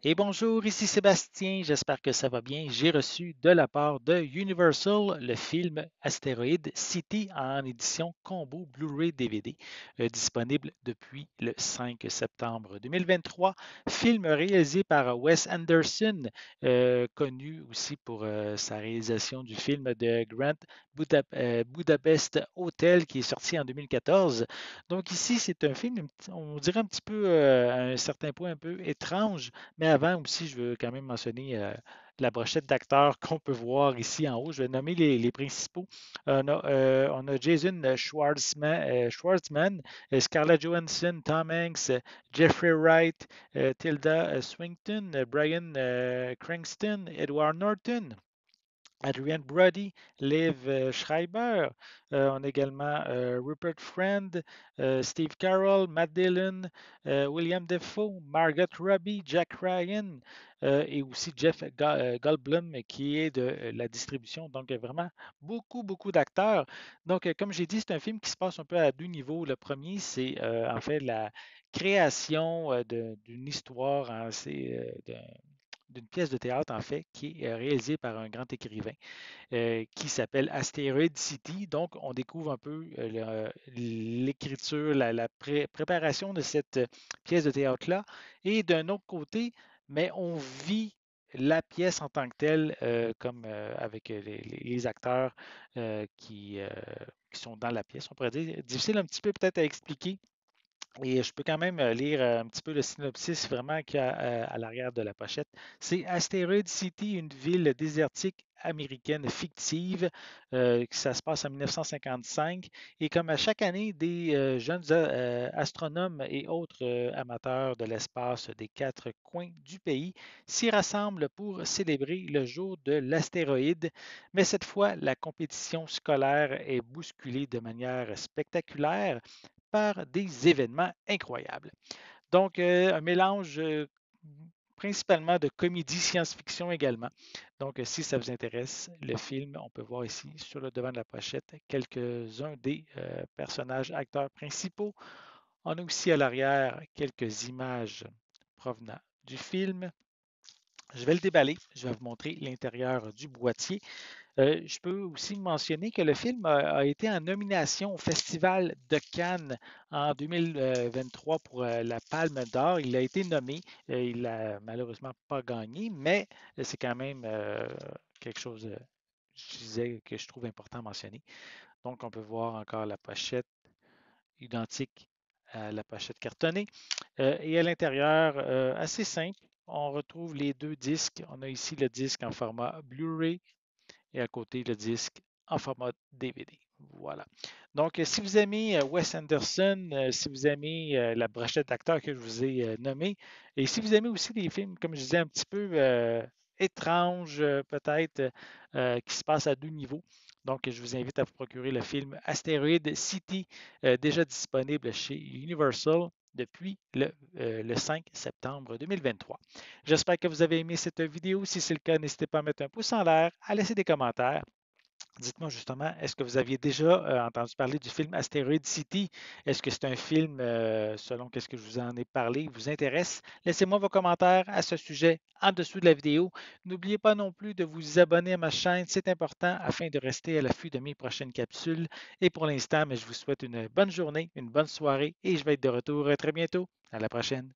Et bonjour, ici Sébastien, j'espère que ça va bien. J'ai reçu de la part de Universal le film Astéroïde City en édition combo Blu-ray DVD, disponible depuis le 5 septembre 2023. Film réalisé par Wes Anderson, connu aussi pour sa réalisation du film de Budapest Hotel qui est sorti en 2014. Donc ici, c'est un film, on dirait un petit peu à un certain point un peu étrange, mais avant aussi, je veux quand même mentionner la brochette d'acteurs qu'on peut voir ici en haut. Je vais nommer les principaux. On a Jason Schwartzman, Scarlett Johansson, Tom Hanks, Jeffrey Wright, Tilda Swinton, Brian Cranston, Edward Norton. Adrian Brody, Liv Schreiber. On a également Rupert Friend, Steve Carroll, Matt Dillon, William Defoe, Margot Robbie, Jack Ryan et aussi Jeff Goldblum qui est de la distribution. Donc vraiment beaucoup, beaucoup d'acteurs. Donc comme j'ai dit, c'est un film qui se passe un peu à deux niveaux. Le premier, c'est en fait la création d'une histoire, hein, d'une pièce de théâtre, en fait, qui est réalisée par un grand écrivain qui s'appelle Asteroid City. Donc, on découvre un peu l'écriture, la préparation de cette pièce de théâtre-là. Et d'un autre côté, mais on vit la pièce en tant que telle, comme avec les acteurs qui sont dans la pièce, on pourrait dire. Difficile un petit peu peut-être à expliquer, et je peux quand même lire un petit peu le synopsis vraiment qu'il y a à l'arrière de la pochette. C'est Asteroid City, une ville désertique américaine fictive. Ça se passe en 1955. Et comme à chaque année, des jeunes astronomes et autres amateurs de l'espace des quatre coins du pays s'y rassemblent pour célébrer le jour de l'astéroïde. Mais cette fois, la compétition scolaire est bousculée de manière spectaculaire par des événements incroyables. Donc, un mélange principalement de comédie science-fiction également. Donc, si ça vous intéresse, le film, on peut voir ici sur le devant de la pochette quelques-uns des personnages, acteurs principaux. On a aussi à l'arrière quelques images provenant du film. Je vais le déballer, je vais vous montrer l'intérieur du boîtier. Je peux aussi mentionner que le film a été en nomination au Festival de Cannes en 2023 pour la Palme d'Or. Il a été nommé, il n'a malheureusement pas gagné, mais c'est quand même quelque chose, je disais, que je trouve important à mentionner. Donc, on peut voir encore la pochette identique à la pochette cartonnée. Et à l'intérieur, assez simple, on retrouve les deux disques. On a ici le disque en format Blu-ray et à côté le disque en format DVD. Voilà. Donc, si vous aimez Wes Anderson, si vous aimez la brochette d'acteurs que je vous ai nommée, et si vous aimez aussi des films, comme je disais, un petit peu étranges, peut-être, qui se passent à deux niveaux, donc je vous invite à vous procurer le film Astéroïde City, déjà disponible chez Universal depuis le 5 septembre 2023. J'espère que vous avez aimé cette vidéo. Si c'est le cas, n'hésitez pas à mettre un pouce en l'air, à laisser des commentaires. Dites-moi justement, est-ce que vous aviez déjà entendu parler du film Asteroid City? Est-ce que c'est un film, selon qu'est-ce que je vous en ai parlé, vous intéresse? Laissez-moi vos commentaires à ce sujet en dessous de la vidéo. N'oubliez pas non plus de vous abonner à ma chaîne, c'est important afin de rester à l'affût de mes prochaines capsules. Et pour l'instant, je vous souhaite une bonne journée, une bonne soirée et je vais être de retour très bientôt. À la prochaine.